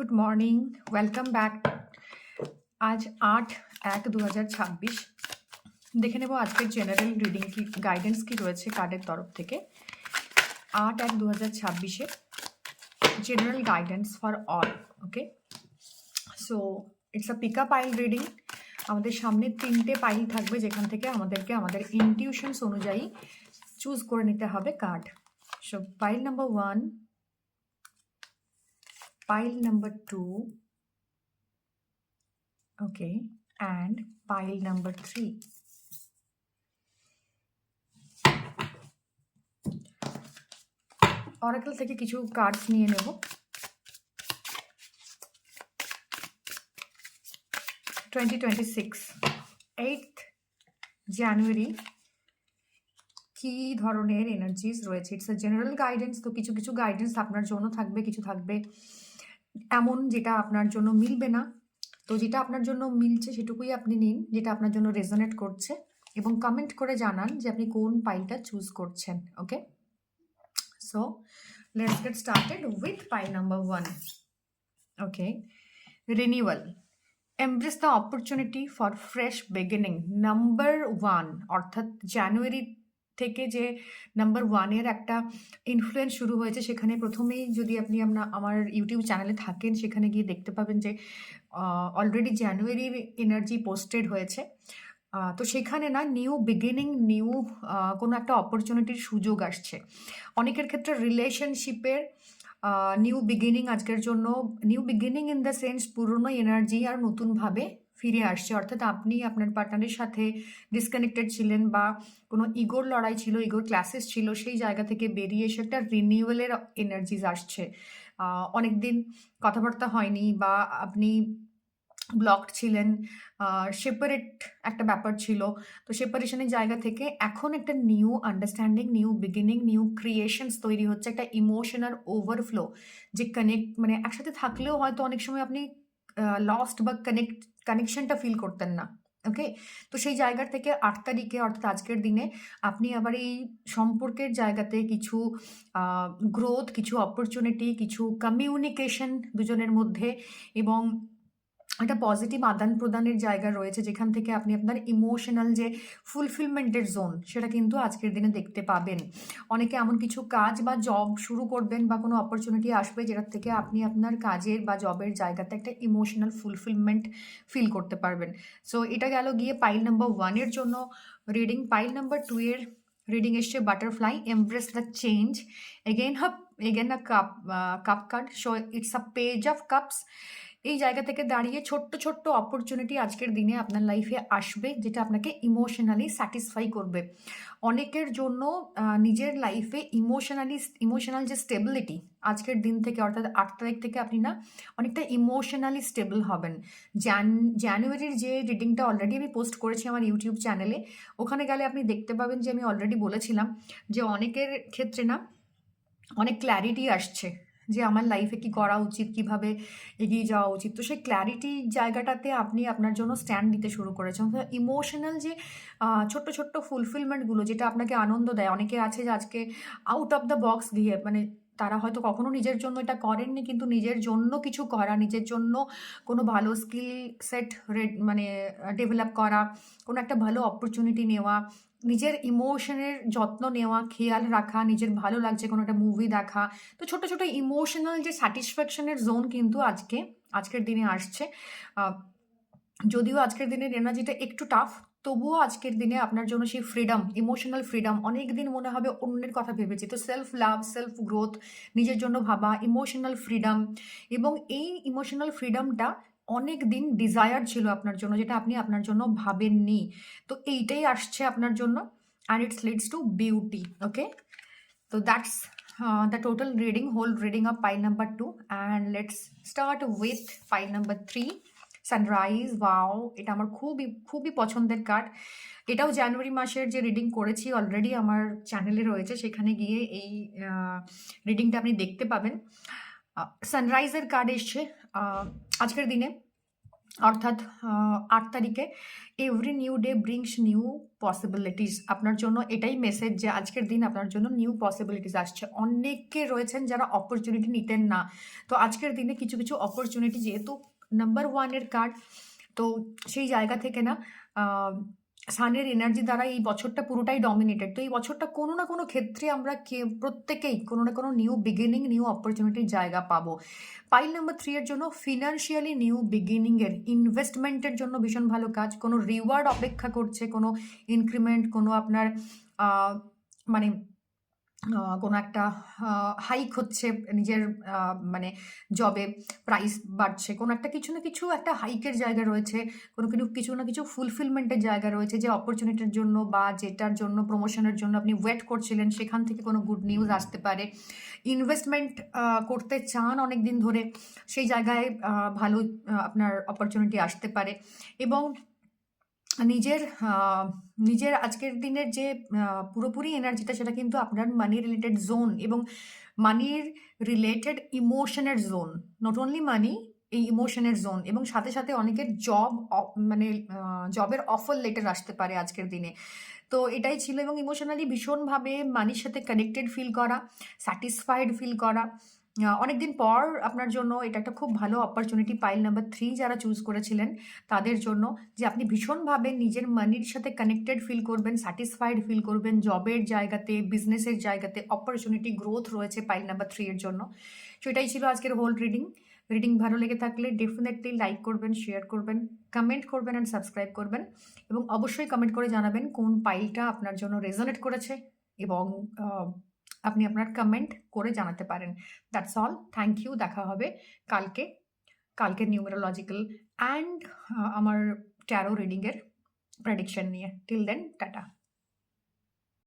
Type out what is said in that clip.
Good morning, welcome back. আজ 8/1/2026। দেখে নেব আজকের জেনারেল রিডিং কি গাইডেন্স কি রয়েছে কার্ডের তরফ থেকে। 8/1/2026-এর general guidance for all. Okay, so it's a pick a pile reading. আমাদের সামনে 3টে পাইল থাকবে, যেখান থেকে আমাদেরকে আমাদের ইনটিউশনস অনুযায়ী চুজ করে নিতে হবে card. So pile number 1, pile number 2, okay, and pile number 3. Oracle থেকে কিছু কার্ডস নিয়ে নেব। 2026 8th জানুয়ারি কি ধরনের এনার্জিস রয়েছে। ইটস আ জেনারেল গাইডেন্স, তো কিছু কিছু গাইডেন্স আপনার জন্য থাকবে, কিছু থাকবে এমন যেটা আপনার জন্য মিলবে না। তো যেটা আপনার জন্য মিলছে সেটুকুই আপনি নিন, যেটা আপনার জন্য রেজোনেট করছে, এবং কমেন্ট করে জানান যে আপনি কোন পাইলটা চুজ করছেন। ওকে, so let's get started with pile number 1. Okay, renewal. Embrace the opportunity for fresh beginning. Number 1 অর্থাৎ জানুয়ারি থেকে যে নাম্বার 1-এর একটা ইনফ্লুয়েন্স শুরু হয়েছে, সেখানে প্রথমেই যদি আপনি আমার ইউটিউব চ্যানেলে থাকেন, সেখানে গিয়ে দেখতে পাবেন যে অলরেডি জানুয়ারির এনার্জি পোস্টেড হয়েছে। তো সেখানে না নিউ বিগিনিং, নিউ কোনো একটা অপরচুনিটির সুযোগ আসছে। অনেকের ক্ষেত্রে রিলেশনশিপের নিউ বিগিনিং আজকের জন্য, new beginning in the sense পুরনো এনার্জি আর নতুনভাবে ফিরে আসছে। অর্থাৎ আপনি আপনার পার্টনারের সাথে ডিসকানেক্টেড ছিলেন, বা কোনো ইগোর লড়াই ছিল, ইগোর ক্লাসেস ছিল, সেই জায়গা থেকে বেরিয়ে এসে একটা রিনিউয়ালের এনার্জিজ আসছে। অনেকদিন কথাবার্তা হয়নি, বা আপনি ব্লকড ছিলেন, সেপারেট একটা ব্যাপার ছিল। তো সেপারেশনের জায়গা থেকে এখন একটা new understanding, new beginning, new creations তৈরি হচ্ছে, একটা ইমোশনাল ওভারফ্লো, যে মানে একসাথে থাকলেও হয়তো অনেক সময় আপনি লস্ট বা কানেকশনটা ফিল করতেন না। ওকে, তো সেই জায়গার থেকে 8 তারিখে অর্থাৎ আজকের দিনে আপনি আবার এই সম্পর্কের জায়গাতে কিছু গ্রোথ, কিছু অপরচুনিটি, কিছু কমিউনিকেশন দুজনের মধ্যে, এবং একটা পজিটিভ আদান প্রদানের জায়গা রয়েছে, যেখান থেকে আপনি আপনার ইমোশনাল যে ফুলফিলমেন্টের জোন, সেটা কিন্তু আজকের দিনে দেখতে পাবেন। অনেকে এমন কিছু কাজ বা জব শুরু করবেন, বা কোনো অপরচুনিটি আসবে যেটার থেকে আপনি আপনার কাজের বা জবের জায়গাতে একটা ইমোশনাল ফুলফিলমেন্ট ফিল করতে পারবেন। সো এটা গেল গিয়ে পাইল নাম্বার 1-এর জন্য রিডিং। পাইল নাম্বার 2-এর রিডিং এসছে butterfly, embrace the change. Again a cup card, so it's a page of cups. এই জায়গা থেকে দাঁড়িয়ে ছোট্ট ছোট্ট অপরচুনিটি আজকের দিনে আপনার লাইফে আসবে, যেটা আপনাকে ইমোশনালি স্যাটিসফাই করবে। অনেকের জন্য নিজের লাইফে ইমোশনাল যে স্টেবিলিটি আজকের দিন থেকে, অর্থাৎ 8 তারিখ থেকে আপনি না অনেকটা ইমোশনালি স্টেবল হবেন। জানুয়ারির যে রিডিংটা অলরেডি আমি পোস্ট করেছি আমার ইউটিউব চ্যানেলে, ওখানে গেলে আপনি দেখতে পাবেন যে আমি অলরেডি বলেছিলাম যে অনেকের ক্ষেত্রে না অনেক ক্ল্যারিটি আসছে যে আমার লাইফে কি করা উচিত, কিভাবে এগিয়ে যাওয়া উচিত। তো সেই ক্ল্যারিটি জায়গাটাতে আপনি আপনার জন্য স্ট্যান্ড দিতে শুরু করেছেন। ইমোশনাল যে ছোট্ট ছোট্ট ফুলফিলমেন্টগুলো, যেটা আপনাকে আনন্দ দেয়। অনেকে আছে যে আজকে আউট অফ দ্য বক্স দিয়ে, মানে তারা হয়তো কখনো নিজের জন্য এটা করেননি, কিন্তু নিজের জন্য কিছু করা, নিজের জন্য কোনো ভালো স্কিল সেট মানে ডেভেলপ করা, কোনো একটা ভালো অপরচুনিটি নেওয়া, নিজের ইমোশনের যত্ন নেওয়া, খেয়াল রাখা, নিজের ভালো লাগছে কোনো একটা মুভি দেখা। তো ছোট ছোট ইমোশনাল যে স্যাটিসফ্যাকশনের জোন কিন্তু আজকের দিনে আসছে। যদিও আজকের দিনের এনার্জিটা একটু টাফ, তবুও আজকের দিনে আপনার জন্য সেই ফ্রিডম, ইমোশনাল ফ্রিডম, অনেক দিন মনে হবে অন্যের কথা ভেবেছি। তো সেলফ লাভ, সেলফ গ্রোথ, নিজের জন্য ভাবা, ইমোশনাল ফ্রিডম, এবং এই ইমোশনাল ফ্রিডমটা অনেক দিন ডিজায়ার ছিল আপনার জন্য, যেটা আপনি আপনার জন্য ভাবেননি। তো এইটাই আসছে আপনার জন্য, and it's leads to beauty. Okay, so that's the total reading, whole reading of pile number 2, and let's start with pile number 3, sunrise. Wow, এটা আমার খুবই খুবই পছন্দের কার্ড। এটাও জানুয়ারি মাসের যে রিডিং করেছি অলরেডি আমার চ্যানেলে রয়েছে, সেখানে গিয়ে এই রিডিংটা আপনি দেখতে পাবেন। সানরাইজের কার্ড এসছে আজকের দিনে। অর্থাৎ 8 তারিখে every new day brings new possibilities. আপনার জন্য এটাই মেসেজ যে আজকের দিন আপনার জন্য নিউ পসিবিলিটিস আসছে। অনেকে রয়েছেন যারা অপরচুনিটি নিতেন না, তো আজকের দিনে কিছু কিছু অপরচুনিটি, যেহেতু নাম্বার 1 এর কার্ড, তো সেই জায়গা থেকে না সানের এনার্জি দ্বারা এই বছরটা পুরোটাই ডমিনেটেড। তো এই বছরটা কোনো না কোনো ক্ষেত্রে আমরা প্রত্যেকেই কোনো না কোনো নিউ বিগিনিং, নিউ অপরচুনিটির জায়গা পাবো। পাইল নাম্বার 3 এর জন্য ফিনান্সিয়ালি নিউ বিগিনিংয়ের, ইনভেস্টমেন্টের জন্য ভীষণ ভালো কাজ। কোনো রিওয়ার্ড অপেক্ষা করছে, কোনো ইনক্রিমেন্ট, কোনো আপনার মানে কোনো একটা হাইক হচ্ছে, নিজের মানে জবে প্রাইস বাড়ছে, কোনো একটা কিছু না কিছু একটা হাইকের জায়গা রয়েছে, কিছু না কিছু ফুলফিলমেন্টের জায়গা রয়েছে, যে অপরচুনিটির জন্য বা যেটার জন্য প্রমোশনের জন্য আপনি ওয়েট করছিলেন, সেখান থেকে কোনো গুড নিউজ আসতে পারে। ইনভেস্টমেন্ট করতে চান অনেক দিন ধরে, সেই জায়গায় ভালো আপনার অপরচুনিটি আসতে পারে। এবং নিজের আজকের দিনের যে পুরোপুরি এনার্জিটা, সেটা কিন্তু আপনার মানি রিলেটেড জোন এবং মানির রিলেটেড ইমোশনের জোন, নট অনলি মানি, এই ইমোশনের জোন। এবং সাথে সাথে অনেকের মানে জবের অফার লেটার আসতে পারে আজকের দিনে। তো এটাই ছিল। এবং ইমোশনালি ভীষণভাবে মানির সাথে কানেক্টেড ফিল করা, স্যাটিসফাইড ফিল করা। অনেকদিন পর আপনার জন্য এটা একটা খুব ভালো অপরচুনিটি, পাইল নাম্বার 3 যারা চুজ করেছিলেন তাদের জন্য, যে আপনি ভীষণভাবে নিজের মানির সাথে কানেক্টেড ফিল করবেন, স্যাটিসফাইড ফিল করবেন, জবের জায়গাতে, বিজনেসের জায়গাতে অপরচুনিটি গ্রোথ রয়েছে পাইল নাম্বার 3 এর জন্য। সেটাই ছিল আজকের হোল রিডিং ভালো লেগে থাকলে ডেফিনেটলি লাইক করবেন, শেয়ার করবেন, কমেন্ট করবেন অ্যান্ড সাবস্ক্রাইব করবেন। এবং অবশ্যই কমেন্ট করে জানাবেন কোন পাইলটা আপনার জন্য রেজোনেট করেছে, এবং আপনি আপনার কমেন্ট করে জানাতে পারেন। That's all, thank you. দেখা হবে কালকে নিউমেরোলজিক্যাল অ্যান্ড আমার ট্যারো রিডিংয়ের প্রেডিকশন নিয়ে। Till then, tata.